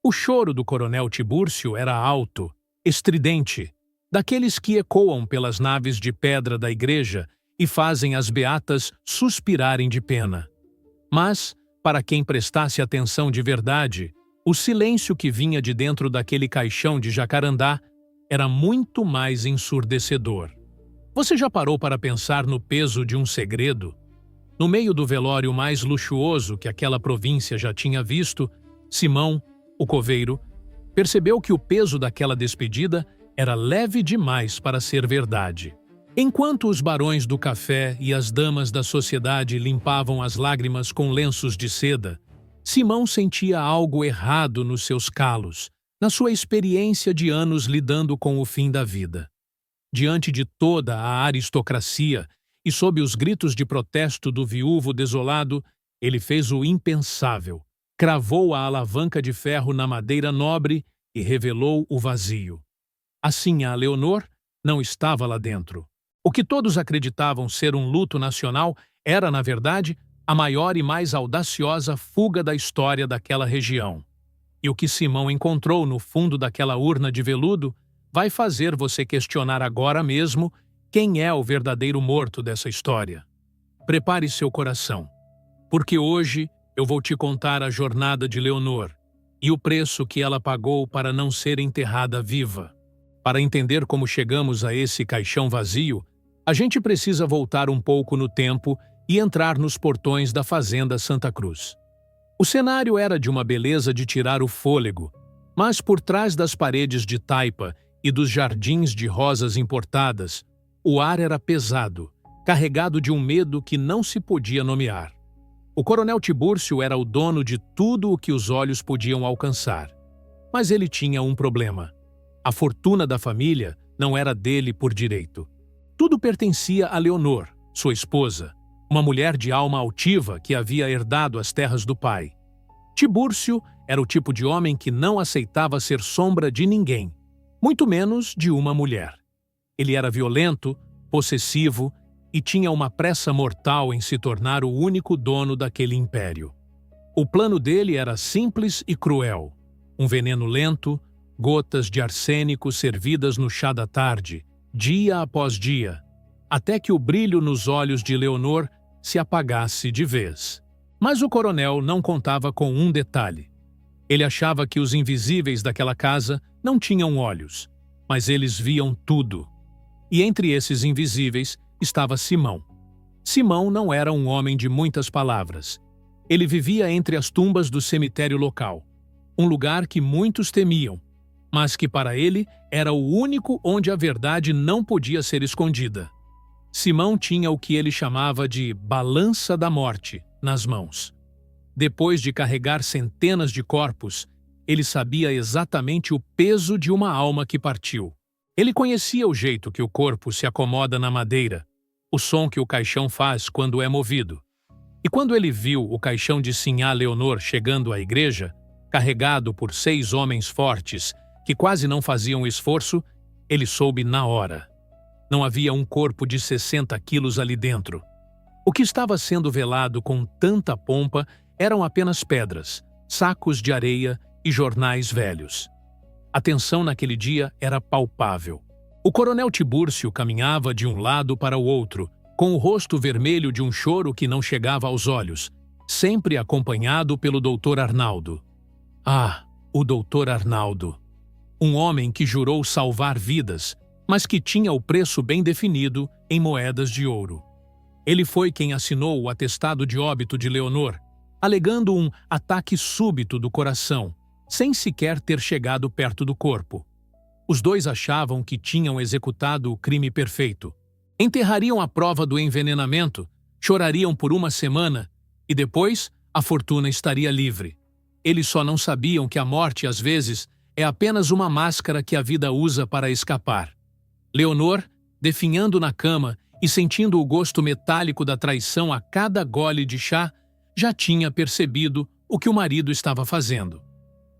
O choro do coronel Tibúrcio era alto, estridente, daqueles que ecoam pelas naves de pedra da igreja e fazem as beatas suspirarem de pena. Mas, para quem prestasse atenção de verdade, o silêncio que vinha de dentro daquele caixão de jacarandá era muito mais ensurdecedor. Você já parou para pensar no peso de um segredo? No meio do velório mais luxuoso que aquela província já tinha visto, Simão, o coveiro, percebeu que o peso daquela despedida era leve demais para ser verdade. Enquanto os barões do café e as damas da sociedade limpavam as lágrimas com lenços de seda, Simão sentia algo errado nos seus calos, na sua experiência de anos lidando com o fim da vida. Diante de toda a aristocracia e sob os gritos de protesto do viúvo desolado, ele fez o impensável. Cravou a alavanca de ferro na madeira nobre e revelou o vazio. Assim, a Leonor não estava lá dentro. O que todos acreditavam ser um luto nacional era, na verdade, a maior e mais audaciosa fuga da história daquela região. E o que Simão encontrou no fundo daquela urna de veludo vai fazer você questionar agora mesmo quem é o verdadeiro morto dessa história. Prepare seu coração, porque hoje eu vou te contar a jornada de Leonor e o preço que ela pagou para não ser enterrada viva. Para entender como chegamos a esse caixão vazio, a gente precisa voltar um pouco no tempo e entrar nos portões da Fazenda Santa Cruz. O cenário era de uma beleza de tirar o fôlego, mas por trás das paredes de taipa e dos jardins de rosas importadas, o ar era pesado, carregado de um medo que não se podia nomear. O coronel Tibúrcio era o dono de tudo o que os olhos podiam alcançar. Mas ele tinha um problema. A fortuna da família não era dele por direito. Tudo pertencia a Leonor, sua esposa, uma mulher de alma altiva que havia herdado as terras do pai. Tibúrcio era o tipo de homem que não aceitava ser sombra de ninguém, muito menos de uma mulher. Ele era violento, possessivo e tinha uma pressa mortal em se tornar o único dono daquele império. O plano dele era simples e cruel. Um veneno lento, gotas de arsênico servidas no chá da tarde, dia após dia, até que o brilho nos olhos de Leonor se apagasse de vez. Mas o coronel não contava com um detalhe. Ele achava que os invisíveis daquela casa não tinham olhos, mas eles viam tudo. E entre esses invisíveis estava Simão. Simão não era um homem de muitas palavras. Ele vivia entre as tumbas do cemitério local, um lugar que muitos temiam, mas que para ele era o único onde a verdade não podia ser escondida. Simão tinha o que ele chamava de balança da morte nas mãos. Depois de carregar centenas de corpos, ele sabia exatamente o peso de uma alma que partiu. Ele conhecia o jeito que o corpo se acomoda na madeira, o som que o caixão faz quando é movido. E quando ele viu o caixão de Sinhá Leonor chegando à igreja, carregado por 6 homens fortes que quase não faziam esforço, ele soube na hora. Não havia um corpo de 60 quilos ali dentro. O que estava sendo velado com tanta pompa eram apenas pedras, sacos de areia e jornais velhos. A tensão naquele dia era palpável. O coronel Tibúrcio caminhava de um lado para o outro, com o rosto vermelho de um choro que não chegava aos olhos, sempre acompanhado pelo doutor Arnaldo. Ah, o doutor Arnaldo. Um homem que jurou salvar vidas, mas que tinha o preço bem definido em moedas de ouro. Ele foi quem assinou o atestado de óbito de Leonor, alegando um ataque súbito do coração, sem sequer ter chegado perto do corpo. Os dois achavam que tinham executado o crime perfeito. Enterrariam a prova do envenenamento, chorariam por uma semana e depois a fortuna estaria livre. Eles só não sabiam que a morte, às vezes, é apenas uma máscara que a vida usa para escapar. Leonor, definhando na cama e sentindo o gosto metálico da traição a cada gole de chá, já tinha percebido o que o marido estava fazendo.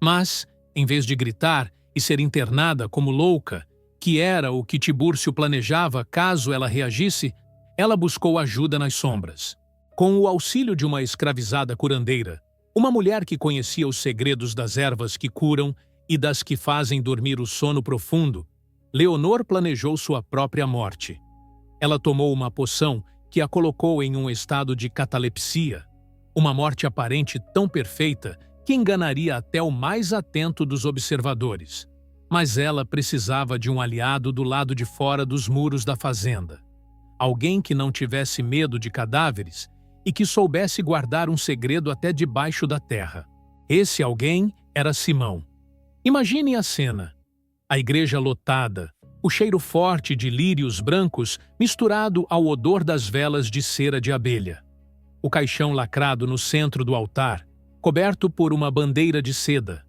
Mas, em vez de gritar e ser internada como louca, que era o que Tibúrcio planejava caso ela reagisse, ela buscou ajuda nas sombras. Com o auxílio de uma escravizada curandeira, Uma mulher que conhecia os segredos das ervas que curam e das que fazem dormir o sono profundo, Leonor planejou sua própria morte. Ela tomou uma poção que a colocou em um estado de catalepsia, uma morte aparente tão perfeita que enganaria até o mais atento dos observadores. Mas ela precisava de um aliado do lado de fora dos muros da fazenda. Alguém que não tivesse medo de cadáveres e que soubesse guardar um segredo até debaixo da terra. Esse alguém era Simão. Imagine a cena. A igreja lotada, o cheiro forte de lírios brancos misturado ao odor das velas de cera de abelha. O caixão lacrado no centro do altar, coberto por uma bandeira de seda.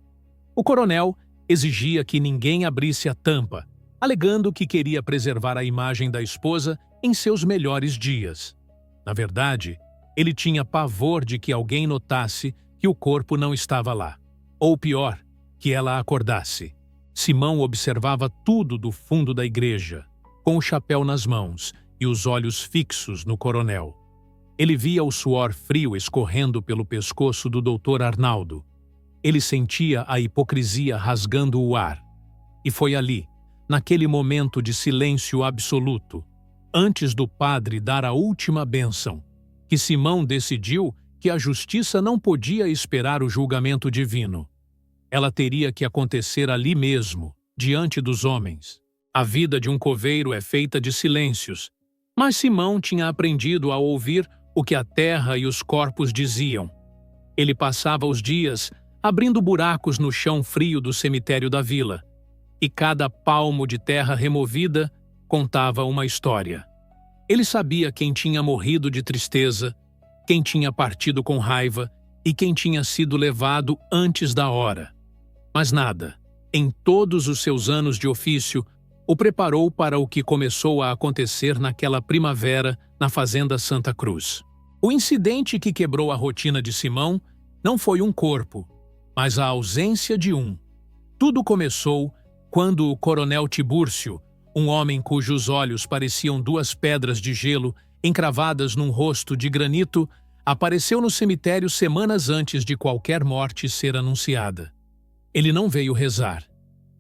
O coronel exigia que ninguém abrisse a tampa, alegando que queria preservar a imagem da esposa em seus melhores dias. Na verdade, ele tinha pavor de que alguém notasse que o corpo não estava lá. Ou pior, que ela acordasse. Simão observava tudo do fundo da igreja, com o chapéu nas mãos e os olhos fixos no coronel. Ele via o suor frio escorrendo pelo pescoço do doutor Arnaldo. Ele sentia a hipocrisia rasgando o ar. E foi ali, naquele momento de silêncio absoluto, antes do padre dar a última bênção, que Simão decidiu que a justiça não podia esperar o julgamento divino. Ela teria que acontecer ali mesmo, diante dos homens. A vida de um coveiro é feita de silêncios, mas Simão tinha aprendido a ouvir o que a terra e os corpos diziam. Ele passava os dias abrindo buracos no chão frio do cemitério da vila, e cada palmo de terra removida contava uma história. Ele sabia quem tinha morrido de tristeza, quem tinha partido com raiva e quem tinha sido levado antes da hora. Mas nada, em todos os seus anos de ofício, o preparou para o que começou a acontecer naquela primavera na fazenda Santa Cruz. O incidente que quebrou a rotina de Simão não foi um corpo, mas a ausência de um. Tudo começou quando o coronel Tibúrcio, um homem cujos olhos pareciam duas pedras de gelo encravadas num rosto de granito, apareceu no cemitério semanas antes de qualquer morte ser anunciada. Ele não veio rezar.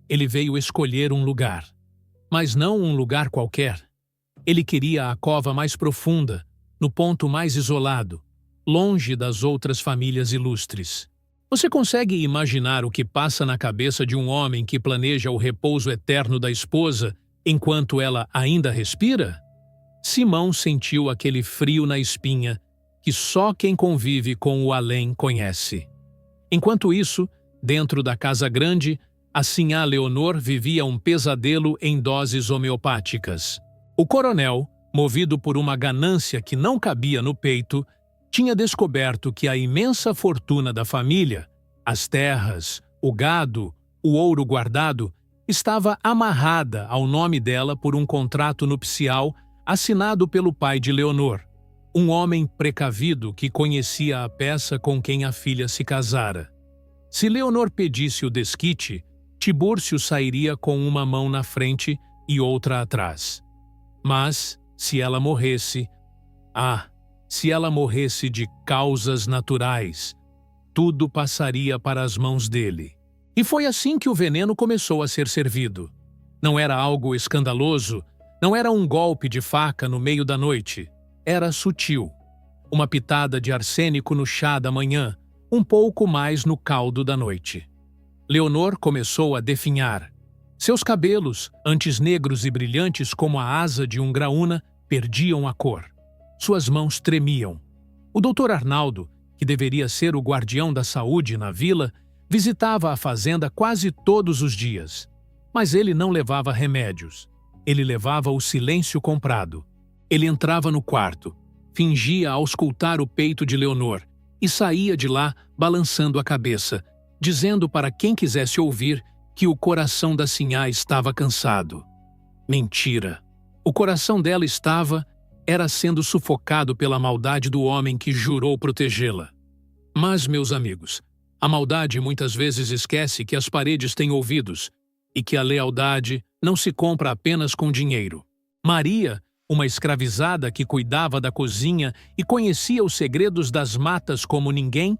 Ele veio escolher um lugar. Mas não um lugar qualquer. Ele queria a cova mais profunda, no ponto mais isolado, longe das outras famílias ilustres. Você consegue imaginar o que passa na cabeça de um homem que planeja o repouso eterno da esposa enquanto ela ainda respira? Simão sentiu aquele frio na espinha que só quem convive com o além conhece. Enquanto isso, dentro da casa grande, a sinhá Leonor vivia um pesadelo em doses homeopáticas. O coronel, movido por uma ganância que não cabia no peito, tinha descoberto que a imensa fortuna da família, as terras, o gado, o ouro guardado, estava amarrada ao nome dela por um contrato nupcial assinado pelo pai de Leonor, um homem precavido que conhecia a peça com quem a filha se casara. Se Leonor pedisse o desquite, Tibúrcio sairia com uma mão na frente e outra atrás. Mas, se ela morresse... se ela morresse de causas naturais, tudo passaria para as mãos dele. E foi assim que o veneno começou a ser servido. Não era algo escandaloso, não era um golpe de faca no meio da noite. Era sutil. Uma pitada de arsênico no chá da manhã, um pouco mais no caldo da noite. Leonor começou a definhar. Seus cabelos, antes negros e brilhantes como a asa de um graúna, perdiam a cor. Suas mãos tremiam. O doutor Arnaldo, que deveria ser o guardião da saúde na vila, visitava a fazenda quase todos os dias. Mas ele não levava remédios. Ele levava o silêncio comprado. Ele entrava no quarto, fingia auscultar o peito de Leonor e saía de lá balançando a cabeça, dizendo para quem quisesse ouvir que o coração da sinhá estava cansado. Mentira. O coração dela era sendo sufocado pela maldade do homem que jurou protegê-la. Mas, meus amigos, a maldade muitas vezes esquece que as paredes têm ouvidos e que a lealdade não se compra apenas com dinheiro. Maria, uma escravizada que cuidava da cozinha e conhecia os segredos das matas como ninguém,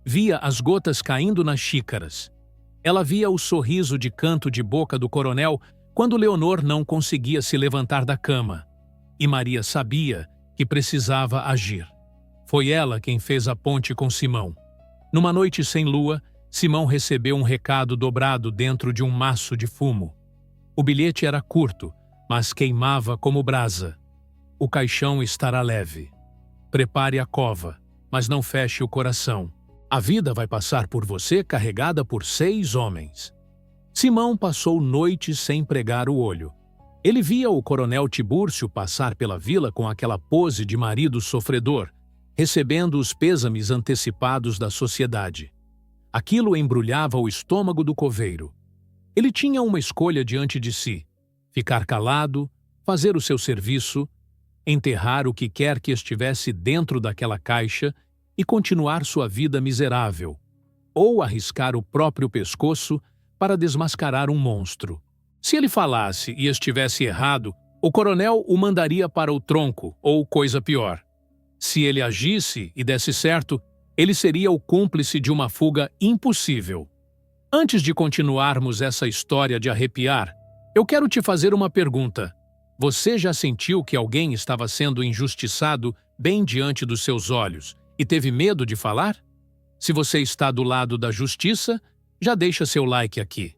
via as gotas caindo nas xícaras. Ela via o sorriso de canto de boca do coronel quando Leonor não conseguia se levantar da cama. E Maria sabia que precisava agir. Foi ela quem fez a ponte com Simão. Numa noite sem lua, Simão recebeu um recado dobrado dentro de um maço de fumo. O bilhete era curto, mas queimava como brasa. O caixão estará leve. Prepare a cova, mas não feche o coração. A vida vai passar por você carregada por 6 homens. Simão passou noites sem pregar o olho. Ele via o coronel Tibúrcio passar pela vila com aquela pose de marido sofredor, recebendo os pêsames antecipados da sociedade. Aquilo embrulhava o estômago do coveiro. Ele tinha uma escolha diante de si: ficar calado, fazer o seu serviço, enterrar o que quer que estivesse dentro daquela caixa e continuar sua vida miserável, ou arriscar o próprio pescoço para desmascarar um monstro. Se ele falasse e estivesse errado, o coronel o mandaria para o tronco, ou coisa pior. Se ele agisse e desse certo, ele seria o cúmplice de uma fuga impossível. Antes de continuarmos essa história de arrepiar, eu quero te fazer uma pergunta. Você já sentiu que alguém estava sendo injustiçado bem diante dos seus olhos e teve medo de falar? Se você está do lado da justiça, já deixa seu like aqui.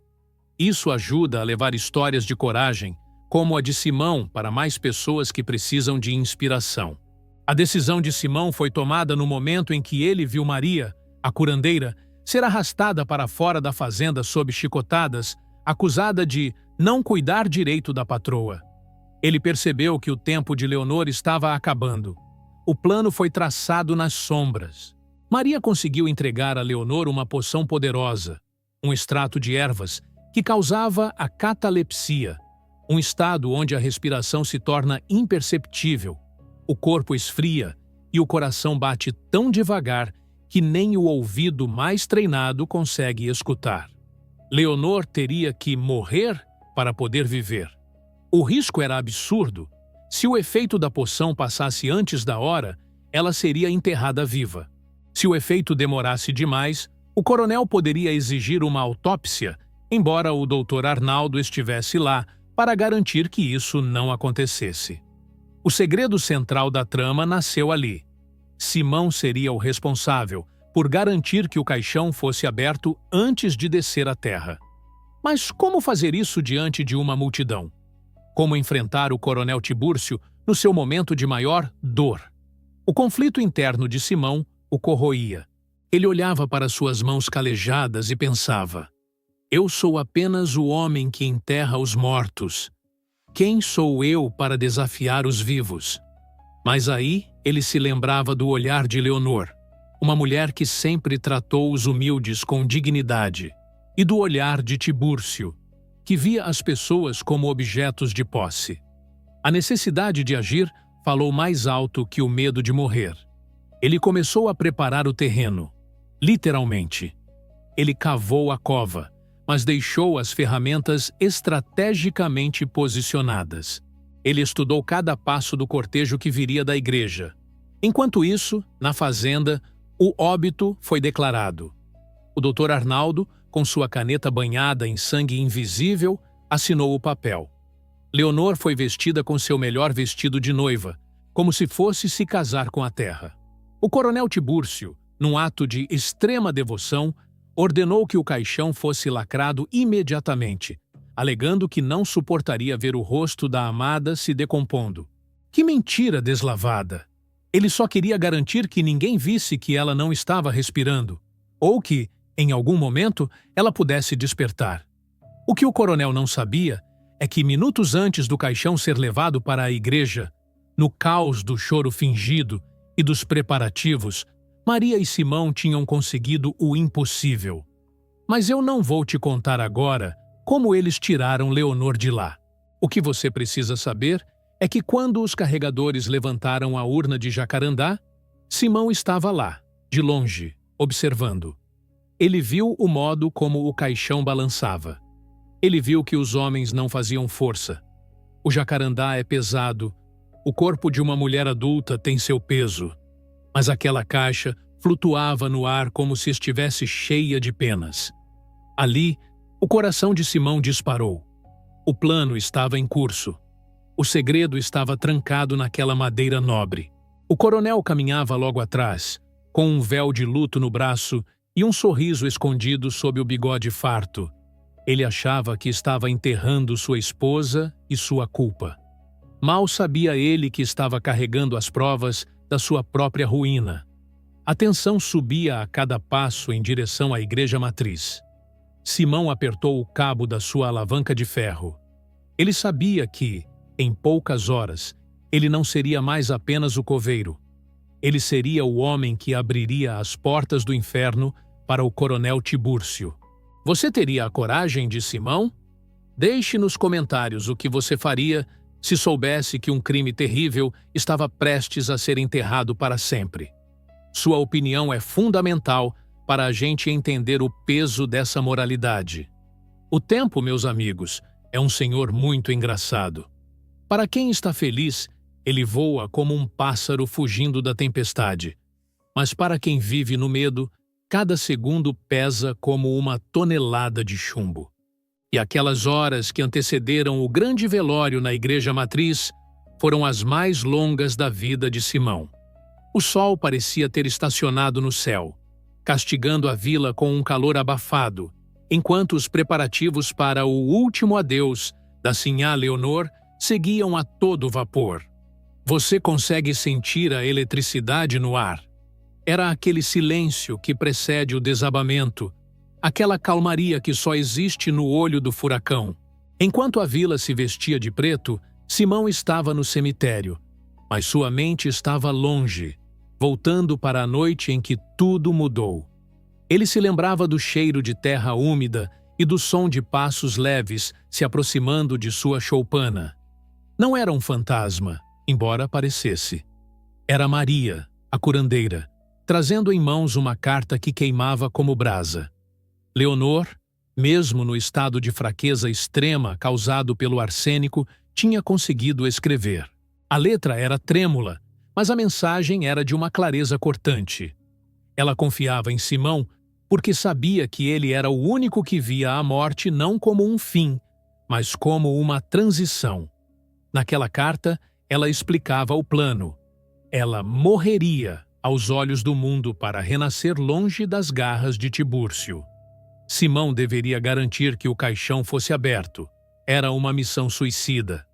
Isso ajuda a levar histórias de coragem, como a de Simão, para mais pessoas que precisam de inspiração. A decisão de Simão foi tomada no momento em que ele viu Maria, a curandeira, ser arrastada para fora da fazenda sob chicotadas, acusada de não cuidar direito da patroa. Ele percebeu que o tempo de Leonor estava acabando. O plano foi traçado nas sombras. Maria conseguiu entregar a Leonor uma poção poderosa, um extrato de ervas que causava a catalepsia, um estado onde a respiração se torna imperceptível, o corpo esfria e o coração bate tão devagar que nem o ouvido mais treinado consegue escutar. Leonor teria que morrer para poder viver. O risco era absurdo. Se o efeito da poção passasse antes da hora, ela seria enterrada viva. Se o efeito demorasse demais, o coronel poderia exigir uma autópsia, embora o Dr. Arnaldo estivesse lá para garantir que isso não acontecesse. O segredo central da trama nasceu ali. Simão seria o responsável por garantir que o caixão fosse aberto antes de descer à terra. Mas como fazer isso diante de uma multidão? Como enfrentar o coronel Tibúrcio no seu momento de maior dor? O conflito interno de Simão o corroía. Ele olhava para suas mãos calejadas e pensava: eu sou apenas o homem que enterra os mortos. Quem sou eu para desafiar os vivos? Mas aí ele se lembrava do olhar de Leonor, uma mulher que sempre tratou os humildes com dignidade, e do olhar de Tibúrcio, que via as pessoas como objetos de posse. A necessidade de agir falou mais alto que o medo de morrer. Ele começou a preparar o terreno, literalmente. Ele cavou a cova, mas deixou as ferramentas estrategicamente posicionadas. Ele estudou cada passo do cortejo que viria da igreja. Enquanto isso, na fazenda, o óbito foi declarado. O Dr. Arnaldo, com sua caneta banhada em sangue invisível, assinou o papel. Leonor foi vestida com seu melhor vestido de noiva, como se fosse se casar com a terra. O coronel Tibúrcio, num ato de extrema devoção, ordenou que o caixão fosse lacrado imediatamente, alegando que não suportaria ver o rosto da amada se decompondo. Que mentira deslavada! Ele só queria garantir que ninguém visse que ela não estava respirando, ou que, em algum momento, ela pudesse despertar. O que o coronel não sabia é que minutos antes do caixão ser levado para a igreja, no caos do choro fingido e dos preparativos, Maria e Simão tinham conseguido o impossível. Mas eu não vou te contar agora como eles tiraram Leonor de lá. O que você precisa saber é que quando os carregadores levantaram a urna de Jacarandá, Simão estava lá, de longe, observando. Ele viu o modo como o caixão balançava. Ele viu que os homens não faziam força. O jacarandá é pesado. O corpo de uma mulher adulta tem seu peso. Mas aquela caixa flutuava no ar como se estivesse cheia de penas. Ali, o coração de Simão disparou. O plano estava em curso. O segredo estava trancado naquela madeira nobre. O coronel caminhava logo atrás, com um véu de luto no braço e um sorriso escondido sob o bigode farto. Ele achava que estava enterrando sua esposa e sua culpa. Mal sabia ele que estava carregando as provas da sua própria ruína. A tensão subia a cada passo em direção à igreja matriz. Simão apertou o cabo da sua alavanca de ferro. Ele sabia que, em poucas horas, ele não seria mais apenas o coveiro. Ele seria o homem que abriria as portas do inferno para o coronel Tibúrcio. Você teria a coragem de Simão? Deixe nos comentários o que você faria se soubesse que um crime terrível estava prestes a ser enterrado para sempre. Sua opinião é fundamental para a gente entender o peso dessa moralidade. O tempo, meus amigos, é um senhor muito engraçado. Para quem está feliz, ele voa como um pássaro fugindo da tempestade. Mas para quem vive no medo, cada segundo pesa como uma tonelada de chumbo. E aquelas horas que antecederam o grande velório na igreja matriz foram as mais longas da vida de Simão. O sol parecia ter estacionado no céu, castigando a vila com um calor abafado, enquanto os preparativos para o último adeus da sinhá Leonor seguiam a todo vapor. Você consegue sentir a eletricidade no ar. Era aquele silêncio que precede o desabamento, aquela calmaria que só existe no olho do furacão. Enquanto a vila se vestia de preto, Simão estava no cemitério, mas sua mente estava longe, voltando para a noite em que tudo mudou. Ele se lembrava do cheiro de terra úmida e do som de passos leves se aproximando de sua choupana. Não era um fantasma, embora parecesse. Era Maria, a curandeira, trazendo em mãos uma carta que queimava como brasa. Leonor, mesmo no estado de fraqueza extrema causado pelo arsênico, tinha conseguido escrever. A letra era trêmula, mas a mensagem era de uma clareza cortante. Ela confiava em Simão porque sabia que ele era o único que via a morte não como um fim, mas como uma transição. Naquela carta, ela explicava o plano. Ela morreria aos olhos do mundo para renascer longe das garras de Tibúrcio. Simão deveria garantir que o caixão fosse aberto. Era uma missão suicida.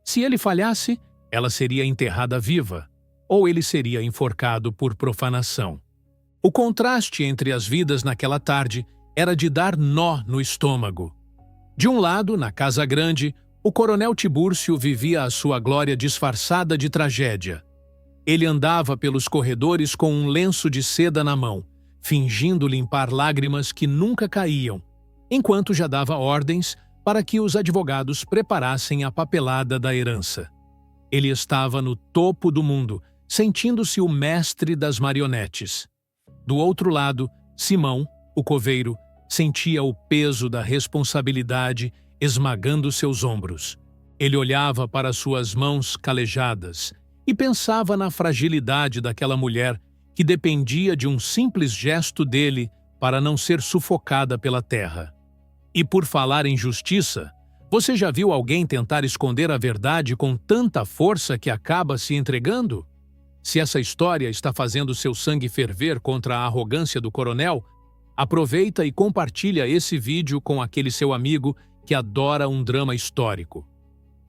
Se ele falhasse, ela seria enterrada viva, ou ele seria enforcado por profanação. O contraste entre as vidas naquela tarde era de dar nó no estômago. De um lado, na Casa Grande, o coronel Tibúrcio vivia a sua glória disfarçada de tragédia. Ele andava pelos corredores com um lenço de seda na mão, fingindo limpar lágrimas que nunca caíam, enquanto já dava ordens para que os advogados preparassem a papelada da herança. Ele estava no topo do mundo, sentindo-se o mestre das marionetes. Do outro lado, Simão, o coveiro, sentia o peso da responsabilidade esmagando seus ombros. Ele olhava para suas mãos calejadas e pensava na fragilidade daquela mulher que dependia de um simples gesto dele para não ser sufocada pela terra. E por falar em justiça, você já viu alguém tentar esconder a verdade com tanta força que acaba se entregando? Se essa história está fazendo seu sangue ferver contra a arrogância do coronel, aproveita e compartilha esse vídeo com aquele seu amigo que adora um drama histórico.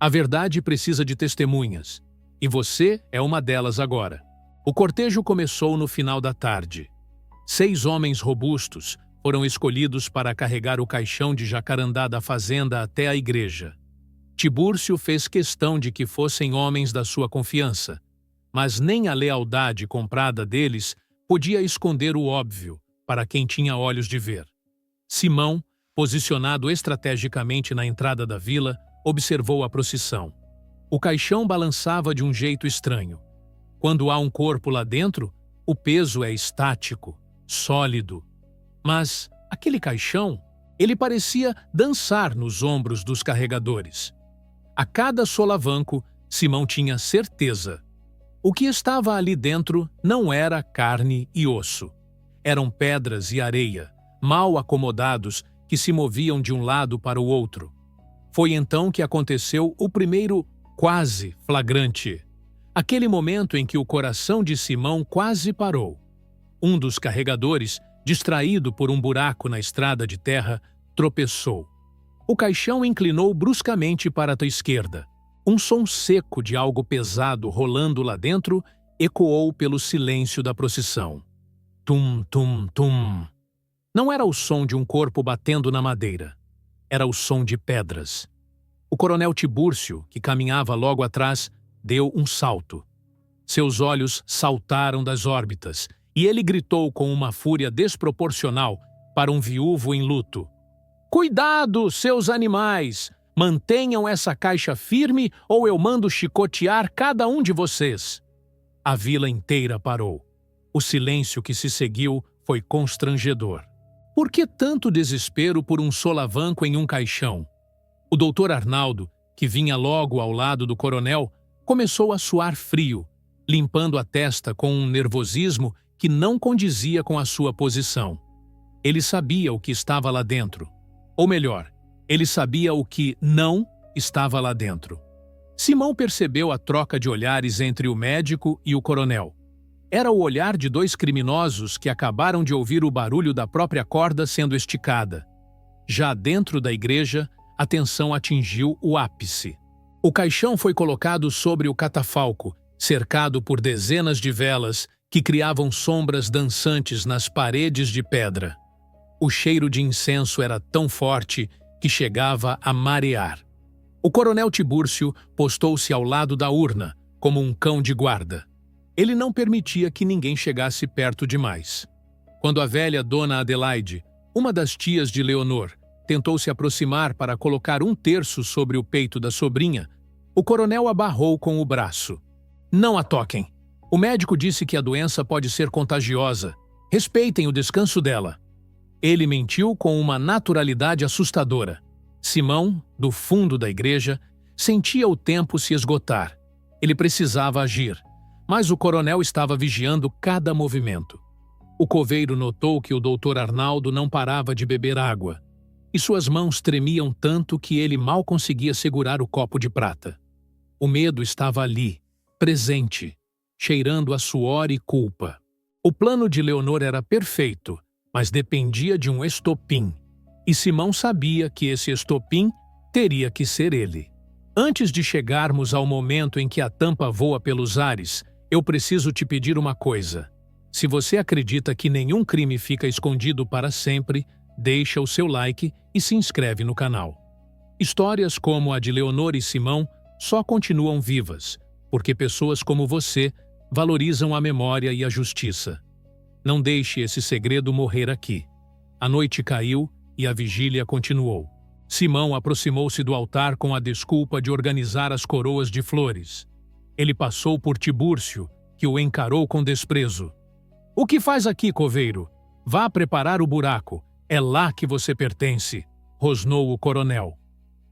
A verdade precisa de testemunhas, e você é uma delas agora. O cortejo começou no final da tarde. 6 homens robustos foram escolhidos para carregar o caixão de jacarandá da fazenda até a igreja. Tibúrcio fez questão de que fossem homens da sua confiança, mas nem a lealdade comprada deles podia esconder o óbvio para quem tinha olhos de ver. Simão, posicionado estrategicamente na entrada da vila, observou a procissão. O caixão balançava de um jeito estranho. Quando há um corpo lá dentro, o peso é estático, sólido. Mas aquele caixão, ele parecia dançar nos ombros dos carregadores. A cada solavanco, Simão tinha certeza. O que estava ali dentro não era carne e osso. Eram pedras e areia, mal acomodados, que se moviam de um lado para o outro. Foi então que aconteceu o primeiro quase flagrante. Aquele momento em que o coração de Simão quase parou. Um dos carregadores, distraído por um buraco na estrada de terra, tropeçou. O caixão inclinou bruscamente para a esquerda. Um som seco de algo pesado rolando lá dentro ecoou pelo silêncio da procissão. Tum, tum, tum. Não era o som de um corpo batendo na madeira. Era o som de pedras. O coronel Tibúrcio, que caminhava logo atrás, deu um salto. Seus olhos saltaram das órbitas e ele gritou com uma fúria desproporcional para um viúvo em luto. Cuidado, seus animais! Mantenham essa caixa firme ou eu mando chicotear cada um de vocês. A vila inteira parou. O silêncio que se seguiu foi constrangedor. Por que tanto desespero por um solavanco em um caixão? O doutor Arnaldo, que vinha logo ao lado do coronel, começou a suar frio, limpando a testa com um nervosismo que não condizia com a sua posição. Ele sabia o que estava lá dentro. Ou melhor, ele sabia o que não estava lá dentro. Simão percebeu a troca de olhares entre o médico e o coronel. Era o olhar de dois criminosos que acabaram de ouvir o barulho da própria corda sendo esticada. Já dentro da igreja, a tensão atingiu o ápice. O caixão foi colocado sobre o catafalco, cercado por dezenas de velas que criavam sombras dançantes nas paredes de pedra. O cheiro de incenso era tão forte que chegava a marear. O coronel Tibúrcio postou-se ao lado da urna, como um cão de guarda. Ele não permitia que ninguém chegasse perto demais. Quando a velha dona Adelaide, uma das tias de Leonor, tentou se aproximar para colocar um terço sobre o peito da sobrinha, o coronel a barrou com o braço. Não a toquem. O médico disse que a doença pode ser contagiosa. Respeitem o descanso dela. Ele mentiu com uma naturalidade assustadora. Simão, do fundo da igreja, sentia o tempo se esgotar. Ele precisava agir, mas o coronel estava vigiando cada movimento. O coveiro notou que o doutor Arnaldo não parava de beber água, e suas mãos tremiam tanto que ele mal conseguia segurar o copo de prata. O medo estava ali, presente, cheirando a suor e culpa. O plano de Leonor era perfeito, mas dependia de um estopim, e Simão sabia que esse estopim teria que ser ele. Antes de chegarmos ao momento em que a tampa voa pelos ares, eu preciso te pedir uma coisa. Se você acredita que nenhum crime fica escondido para sempre, deixa o seu like e se inscreve no canal. Histórias como a de Leonor e Simão só continuam vivas, porque pessoas como você valorizam a memória e a justiça. Não deixe esse segredo morrer aqui. A noite caiu e a vigília continuou. Simão aproximou-se do altar com a desculpa de organizar as coroas de flores. Ele passou por Tibúrcio, que o encarou com desprezo. — O que faz aqui, coveiro? Vá preparar o buraco. É lá que você pertence, rosnou o coronel.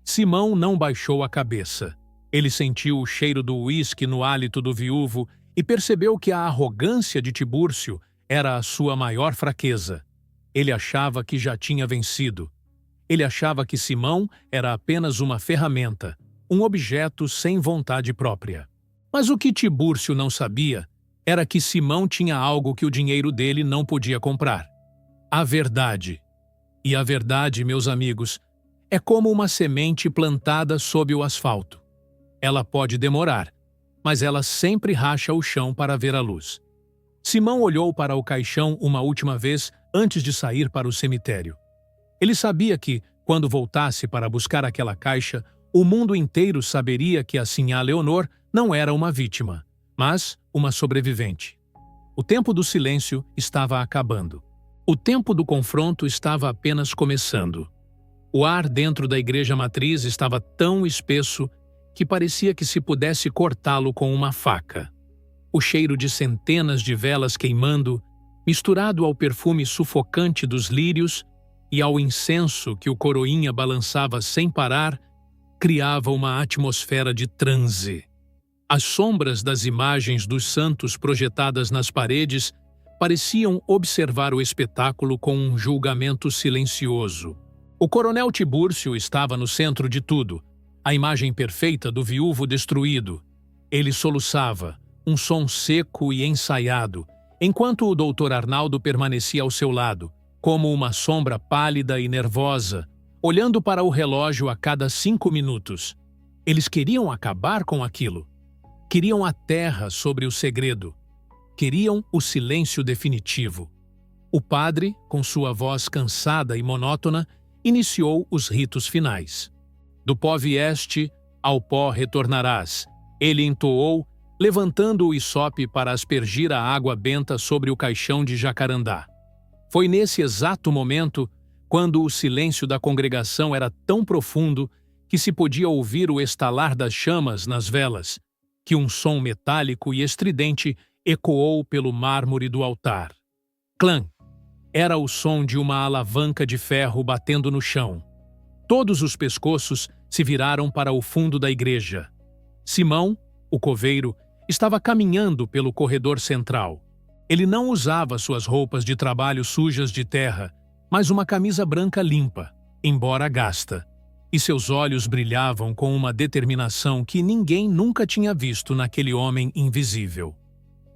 Simão não baixou a cabeça. Ele sentiu o cheiro do uísque no hálito do viúvo e percebeu que a arrogância de Tibúrcio era a sua maior fraqueza. Ele achava que já tinha vencido. Ele achava que Simão era apenas uma ferramenta, um objeto sem vontade própria. Mas o que Tibúrcio não sabia era que Simão tinha algo que o dinheiro dele não podia comprar. A verdade. E a verdade, meus amigos, é como uma semente plantada sob o asfalto. Ela pode demorar, mas ela sempre racha o chão para ver a luz. Simão olhou para o caixão uma última vez antes de sair para o cemitério. Ele sabia que, quando voltasse para buscar aquela caixa, o mundo inteiro saberia que a sinhá Leonor não era uma vítima, mas uma sobrevivente. O tempo do silêncio estava acabando. O tempo do confronto estava apenas começando. O ar dentro da igreja matriz estava tão espesso que parecia que se pudesse cortá-lo com uma faca. O cheiro de centenas de velas queimando, misturado ao perfume sufocante dos lírios e ao incenso que o coroinha balançava sem parar, criava uma atmosfera de transe. As sombras das imagens dos santos projetadas nas paredes pareciam observar o espetáculo com um julgamento silencioso. O coronel Tibúrcio estava no centro de tudo, a imagem perfeita do viúvo destruído. Ele soluçava, um som seco e ensaiado, enquanto o doutor Arnaldo permanecia ao seu lado, como uma sombra pálida e nervosa, olhando para o relógio a cada 5 minutos. Eles queriam acabar com aquilo. Queriam a terra sobre o segredo. Queriam o silêncio definitivo. O padre, com sua voz cansada e monótona, iniciou os ritos finais. Do pó vieste, ao pó retornarás. Ele entoou, levantando o hisope para aspergir a água benta sobre o caixão de jacarandá. Foi nesse exato momento, quando o silêncio da congregação era tão profundo que se podia ouvir o estalar das chamas nas velas, que um som metálico e estridente ecoou pelo mármore do altar. Clã! Era o som de uma alavanca de ferro batendo no chão. Todos os pescoços se viraram para o fundo da igreja. Simão, o coveiro, estava caminhando pelo corredor central. Ele não usava suas roupas de trabalho sujas de terra, mas uma camisa branca limpa, embora gasta, e seus olhos brilhavam com uma determinação que ninguém nunca tinha visto naquele homem invisível.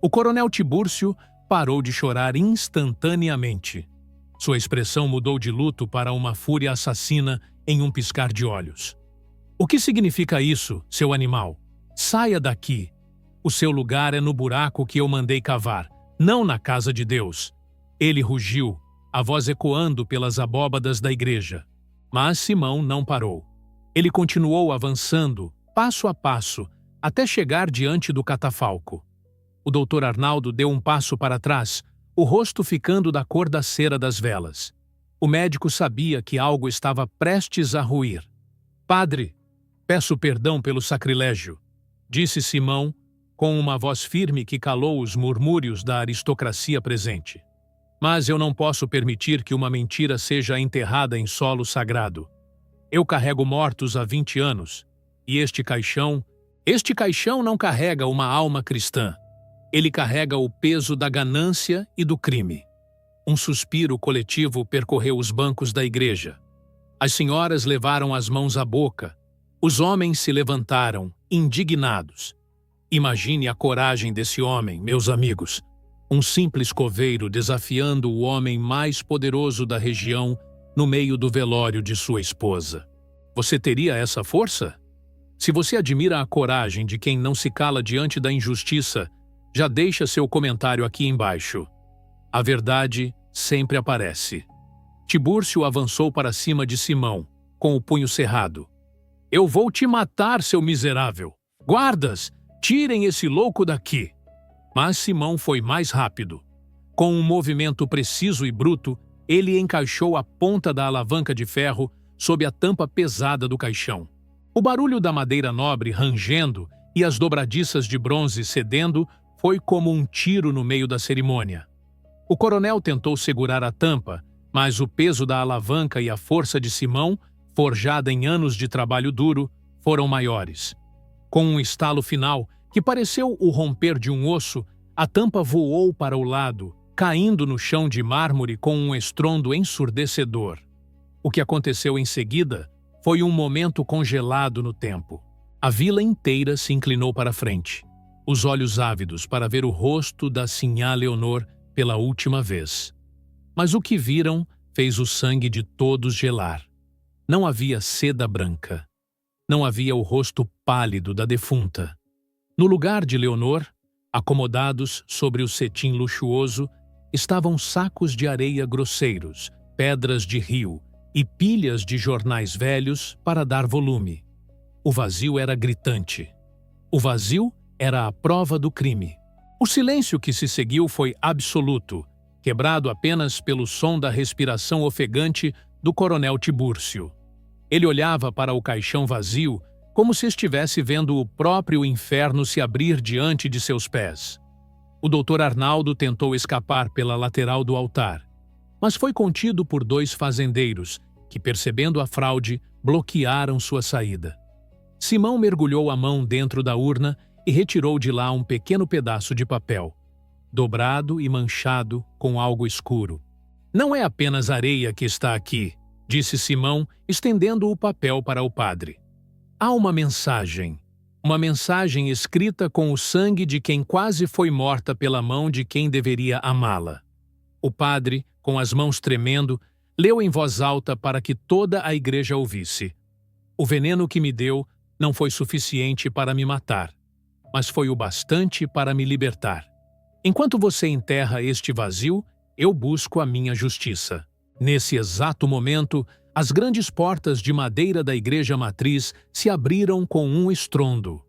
O coronel Tibúrcio parou de chorar instantaneamente. Sua expressão mudou de luto para uma fúria assassina em um piscar de olhos. O que significa isso, seu animal? Saia daqui. O seu lugar é no buraco que eu mandei cavar, não na casa de Deus. Ele rugiu, a voz ecoando pelas abóbadas da igreja. Mas Simão não parou. Ele continuou avançando, passo a passo, até chegar diante do catafalco. O doutor Arnaldo deu um passo para trás, o rosto ficando da cor da cera das velas. O médico sabia que algo estava prestes a ruir. Padre, peço perdão pelo sacrilégio, disse Simão, com uma voz firme que calou os murmúrios da aristocracia presente. Mas eu não posso permitir que uma mentira seja enterrada em solo sagrado. Eu carrego mortos há 20 anos, e este caixão não carrega uma alma cristã. Ele carrega o peso da ganância e do crime. Um suspiro coletivo percorreu os bancos da igreja. As senhoras levaram as mãos à boca. Os homens se levantaram, indignados. Imagine a coragem desse homem, meus amigos. Um simples coveiro desafiando o homem mais poderoso da região no meio do velório de sua esposa. Você teria essa força? Se você admira a coragem de quem não se cala diante da injustiça, já deixa seu comentário aqui embaixo. A verdade sempre aparece. Tibúrcio avançou para cima de Simão, com o punho cerrado. Eu vou te matar, seu miserável! Guardas, tirem esse louco daqui! Mas Simão foi mais rápido. Com um movimento preciso e bruto, ele encaixou a ponta da alavanca de ferro sob a tampa pesada do caixão. O barulho da madeira nobre rangendo e as dobradiças de bronze cedendo foi como um tiro no meio da cerimônia. O coronel tentou segurar a tampa, mas o peso da alavanca e a força de Simão, forjada em anos de trabalho duro, foram maiores. Com um estalo final, que pareceu o romper de um osso, a tampa voou para o lado, caindo no chão de mármore com um estrondo ensurdecedor. O que aconteceu em seguida foi um momento congelado no tempo. A vila inteira se inclinou para frente, os olhos ávidos para ver o rosto da sinhá Leonor pela última vez. Mas o que viram fez o sangue de todos gelar. Não havia seda branca. Não havia o rosto pálido da defunta. No lugar de Leonor, acomodados sobre o cetim luxuoso, estavam sacos de areia grosseiros, pedras de rio e pilhas de jornais velhos para dar volume. O vazio era gritante. O vazio era a prova do crime. O silêncio que se seguiu foi absoluto, quebrado apenas pelo som da respiração ofegante do coronel Tibúrcio. Ele olhava para o caixão vazio como se estivesse vendo o próprio inferno se abrir diante de seus pés. O doutor Arnaldo tentou escapar pela lateral do altar, mas foi contido por 2 fazendeiros que, percebendo a fraude, bloquearam sua saída. Simão mergulhou a mão dentro da urna e retirou de lá um pequeno pedaço de papel, dobrado e manchado com algo escuro. Não é apenas areia que está aqui, disse Simão, estendendo o papel para o padre. Há uma mensagem escrita com o sangue de quem quase foi morta pela mão de quem deveria amá-la. O padre, com as mãos tremendo, leu em voz alta para que toda a igreja ouvisse. O veneno que me deu não foi suficiente para me matar, mas foi o bastante para me libertar. Enquanto você enterra este vazio, eu busco a minha justiça. Nesse exato momento, as grandes portas de madeira da igreja matriz se abriram com um estrondo.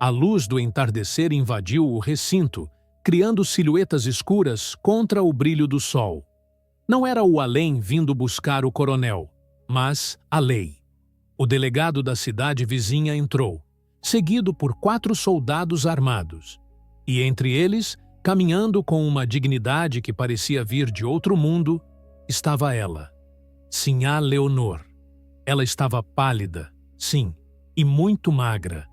A luz do entardecer invadiu o recinto, criando silhuetas escuras contra o brilho do sol. Não era o além vindo buscar o coronel, mas a lei. O delegado da cidade vizinha entrou, seguido por 4 soldados armados. E entre eles, caminhando com uma dignidade que parecia vir de outro mundo, estava ela, Sinhá Leonor. Ela estava pálida, sim, e muito magra,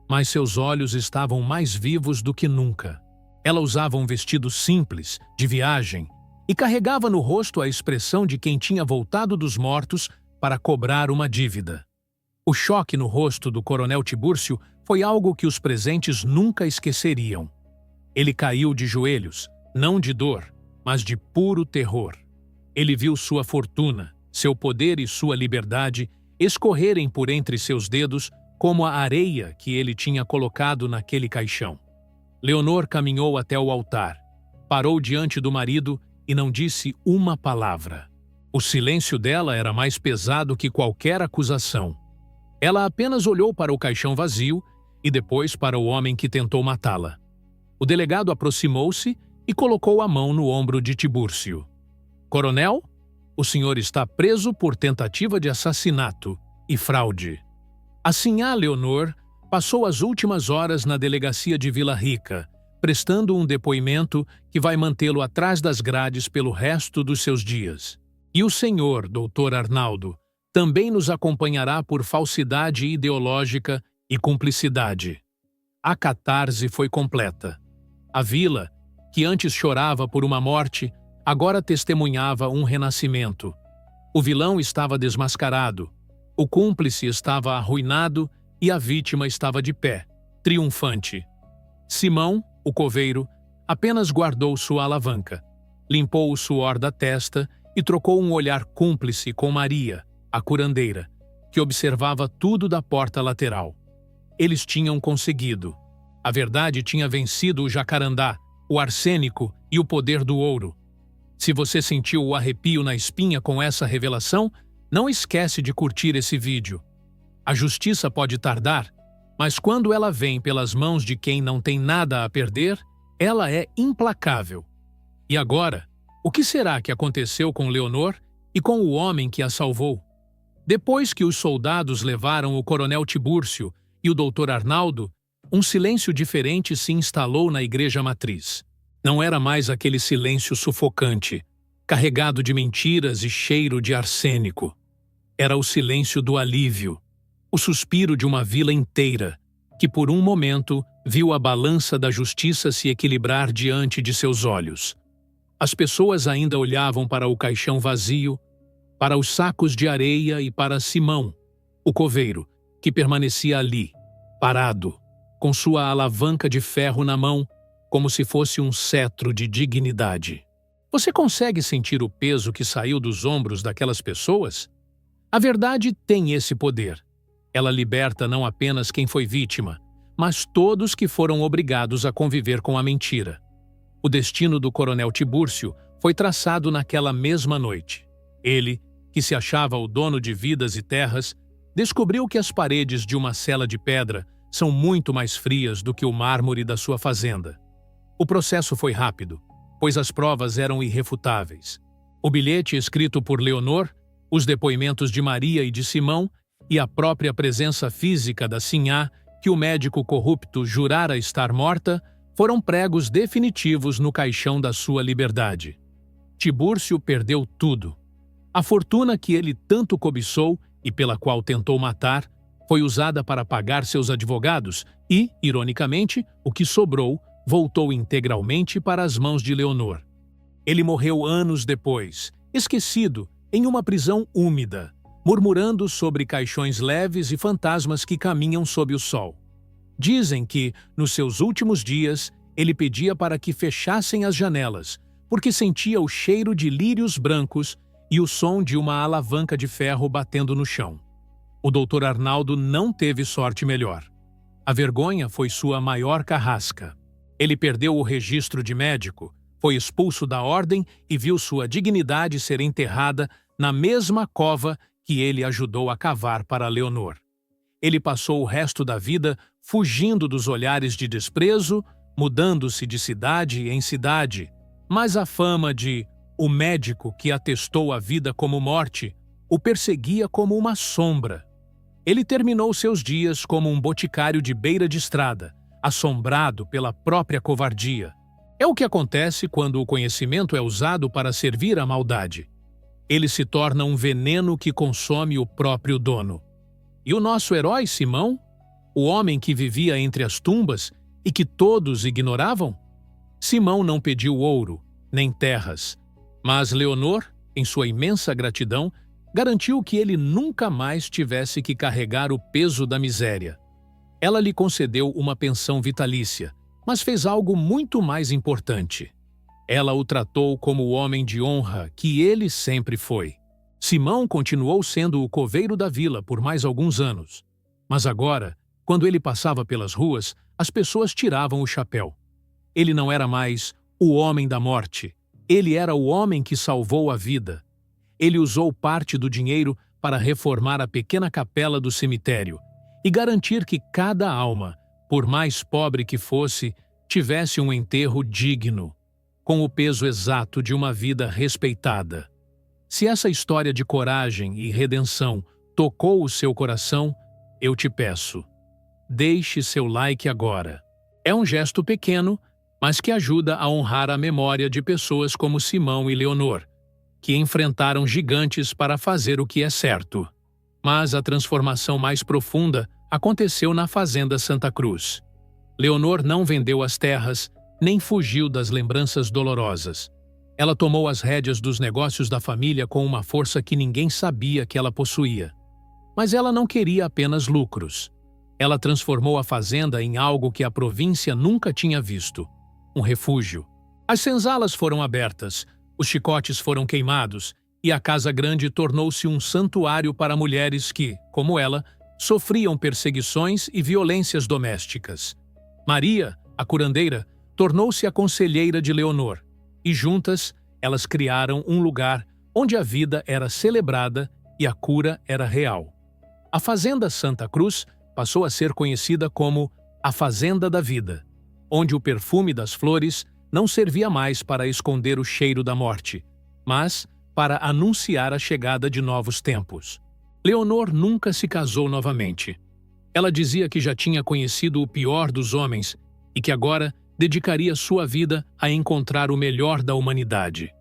mas seus olhos estavam mais vivos do que nunca. Ela usava um vestido simples, de viagem, e carregava no rosto a expressão de quem tinha voltado dos mortos para cobrar uma dívida. O choque no rosto do coronel Tibúrcio foi algo que os presentes nunca esqueceriam. Ele caiu de joelhos, não de dor, mas de puro terror. Ele viu sua fortuna, seu poder e sua liberdade escorrerem por entre seus dedos como a areia que ele tinha colocado naquele caixão. Leonor caminhou até o altar, parou diante do marido e não disse uma palavra. O silêncio dela era mais pesado que qualquer acusação. Ela apenas olhou para o caixão vazio e depois para o homem que tentou matá-la. O delegado aproximou-se e colocou a mão no ombro de Tibúrcio. Coronel, o senhor está preso por tentativa de assassinato e fraude. A Sinhá Leonor passou as últimas horas na delegacia de Vila Rica, prestando um depoimento que vai mantê-lo atrás das grades pelo resto dos seus dias. E o senhor, doutor Arnaldo, também nos acompanhará por falsidade ideológica e cumplicidade. A catarse foi completa. A vila, que antes chorava por uma morte, agora testemunhava um renascimento. O vilão estava desmascarado, o cúmplice estava arruinado e a vítima estava de pé, triunfante. Simão, o coveiro, apenas guardou sua alavanca, limpou o suor da testa e trocou um olhar cúmplice com Maria, a curandeira, que observava tudo da porta lateral. Eles tinham conseguido. A verdade tinha vencido o jacarandá, o arsênico e o poder do ouro. Se você sentiu o arrepio na espinha com essa revelação, não esquece de curtir esse vídeo. A justiça pode tardar, mas quando ela vem pelas mãos de quem não tem nada a perder, ela é implacável. E agora, o que será que aconteceu com Leonor e com o homem que a salvou? Depois que os soldados levaram o coronel Tibúrcio e o doutor Arnaldo, um silêncio diferente se instalou na igreja matriz. Não era mais aquele silêncio sufocante, carregado de mentiras e cheiro de arsênico. Era o silêncio do alívio, o suspiro de uma vila inteira, que por um momento viu a balança da justiça se equilibrar diante de seus olhos. As pessoas ainda olhavam para o caixão vazio, para os sacos de areia e para Simão, o coveiro, que permanecia ali, parado, com sua alavanca de ferro na mão, como se fosse um cetro de dignidade. Você consegue sentir o peso que saiu dos ombros daquelas pessoas? A verdade tem esse poder. Ela liberta não apenas quem foi vítima, mas todos que foram obrigados a conviver com a mentira. O destino do coronel Tibúrcio foi traçado naquela mesma noite. Ele, que se achava o dono de vidas e terras, descobriu que as paredes de uma cela de pedra são muito mais frias do que o mármore da sua fazenda. O processo foi rápido, pois as provas eram irrefutáveis. O bilhete escrito por Leonor, os depoimentos de Maria e de Simão e a própria presença física da Sinhá, que o médico corrupto jurara estar morta, foram pregos definitivos no caixão da sua liberdade. Tibúrcio perdeu tudo. A fortuna que ele tanto cobiçou e pela qual tentou matar Foi usada para pagar seus advogados e, ironicamente, o que sobrou voltou integralmente para as mãos de Leonor. Ele morreu anos depois, esquecido, em uma prisão úmida, murmurando sobre caixões leves e fantasmas que caminham sob o sol. Dizem que, nos seus últimos dias, ele pedia para que fechassem as janelas, porque sentia o cheiro de lírios brancos e o som de uma alavanca de ferro batendo no chão. O Dr. Arnaldo não teve sorte melhor. A vergonha foi sua maior carrasca. Ele perdeu o registro de médico, foi expulso da ordem e viu sua dignidade ser enterrada na mesma cova que ele ajudou a cavar para Leonor. Ele passou o resto da vida fugindo dos olhares de desprezo, mudando-se de cidade em cidade, mas a fama de o médico que atestou a vida como morte o perseguia como uma sombra. Ele terminou seus dias como um boticário de beira de estrada, assombrado pela própria covardia. É o que acontece quando o conhecimento é usado para servir à maldade. Ele se torna um veneno que consome o próprio dono. E o nosso herói Simão, o homem que vivia entre as tumbas e que todos ignoravam? Simão não pediu ouro, nem terras, mas Leonor, em sua imensa gratidão, garantiu que ele nunca mais tivesse que carregar o peso da miséria. Ela lhe concedeu uma pensão vitalícia, mas fez algo muito mais importante. Ela o tratou como o homem de honra que ele sempre foi. Simão continuou sendo o coveiro da vila por mais alguns anos, mas agora, quando ele passava pelas ruas, as pessoas tiravam o chapéu. Ele não era mais o homem da morte, ele era o homem que salvou a vida. Ele usou parte do dinheiro para reformar a pequena capela do cemitério e garantir que cada alma, por mais pobre que fosse, tivesse um enterro digno, com o peso exato de uma vida respeitada. Se essa história de coragem e redenção tocou o seu coração, eu te peço, deixe seu like agora. É um gesto pequeno, mas que ajuda a honrar a memória de pessoas como Simão e Leonor, que enfrentaram gigantes para fazer o que é certo. Mas a transformação mais profunda aconteceu na Fazenda Santa Cruz. Leonor não vendeu as terras, nem fugiu das lembranças dolorosas. Ela tomou as rédeas dos negócios da família com uma força que ninguém sabia que ela possuía. Mas ela não queria apenas lucros. Ela transformou a fazenda em algo que a província nunca tinha visto: um refúgio. As senzalas foram abertas, os chicotes foram queimados e a Casa Grande tornou-se um santuário para mulheres que, como ela, sofriam perseguições e violências domésticas. Maria, a curandeira, tornou-se a conselheira de Leonor, e juntas elas criaram um lugar onde a vida era celebrada e a cura era real. A Fazenda Santa Cruz passou a ser conhecida como a Fazenda da Vida, onde o perfume das flores não servia mais para esconder o cheiro da morte, mas para anunciar a chegada de novos tempos. Leonor nunca se casou novamente. Ela dizia que já tinha conhecido o pior dos homens e que agora dedicaria sua vida a encontrar o melhor da humanidade.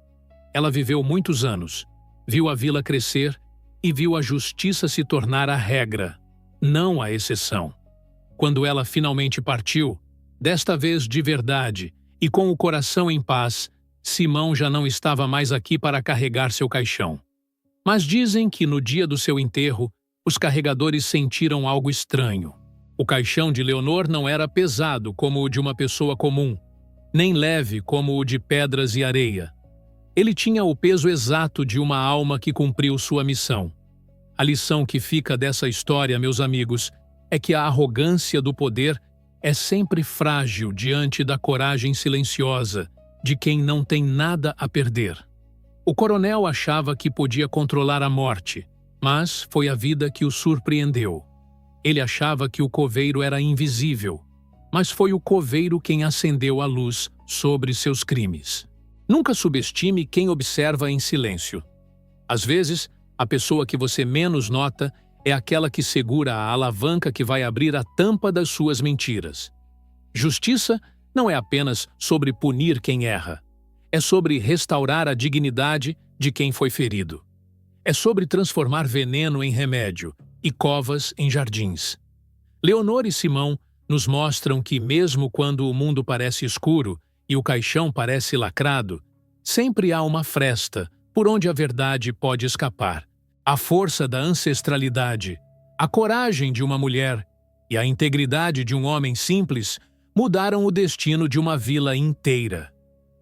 Ela viveu muitos anos, viu a vila crescer e viu a justiça se tornar a regra, não a exceção. Quando ela finalmente partiu, desta vez de verdade e com o coração em paz, Simão já não estava mais aqui para carregar seu caixão. Mas dizem que no dia do seu enterro, os carregadores sentiram algo estranho. O caixão de Leonor não era pesado como o de uma pessoa comum, nem leve como o de pedras e areia. Ele tinha o peso exato de uma alma que cumpriu sua missão. A lição que fica dessa história, meus amigos, é que a arrogância do poder é sempre frágil diante da coragem silenciosa de quem não tem nada a perder. O coronel achava que podia controlar a morte, mas foi a vida que o surpreendeu. Ele achava que o coveiro era invisível, mas foi o coveiro quem acendeu a luz sobre seus crimes. Nunca subestime quem observa em silêncio. Às vezes, a pessoa que você menos nota é aquela que segura a alavanca que vai abrir a tampa das suas mentiras. Justiça não é apenas sobre punir quem erra. É sobre restaurar a dignidade de quem foi ferido. É sobre transformar veneno em remédio, e covas em jardins. Leonor e Simão nos mostram que, mesmo quando o mundo parece escuro e o caixão parece lacrado, sempre há uma fresta por onde a verdade pode escapar. A força da ancestralidade, a coragem de uma mulher e a integridade de um homem simples mudaram o destino de uma vila inteira.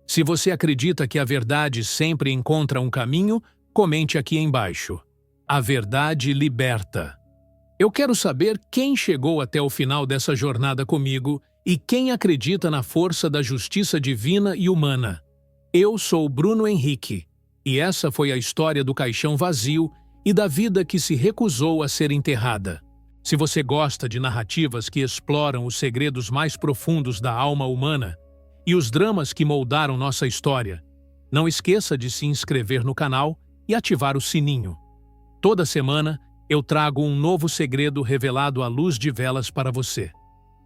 Se você acredita que a verdade sempre encontra um caminho, comente aqui embaixo. A verdade liberta. Eu quero saber quem chegou até o final dessa jornada comigo e quem acredita na força da justiça divina e humana. Eu sou Bruno Henrique, e essa foi a história do caixão vazio e da vida que se recusou a ser enterrada. Se você gosta de narrativas que exploram os segredos mais profundos da alma humana e os dramas que moldaram nossa história, não esqueça de se inscrever no canal e ativar o sininho. Toda semana, eu trago um novo segredo revelado à luz de velas para você.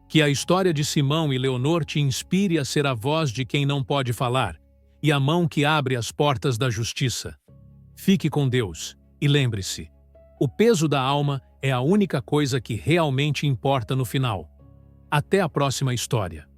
Que a história de Simão e Leonor te inspire a ser a voz de quem não pode falar e a mão que abre as portas da justiça. Fique com Deus e lembre-se, o peso da alma é a única coisa que realmente importa no final. Até a próxima história.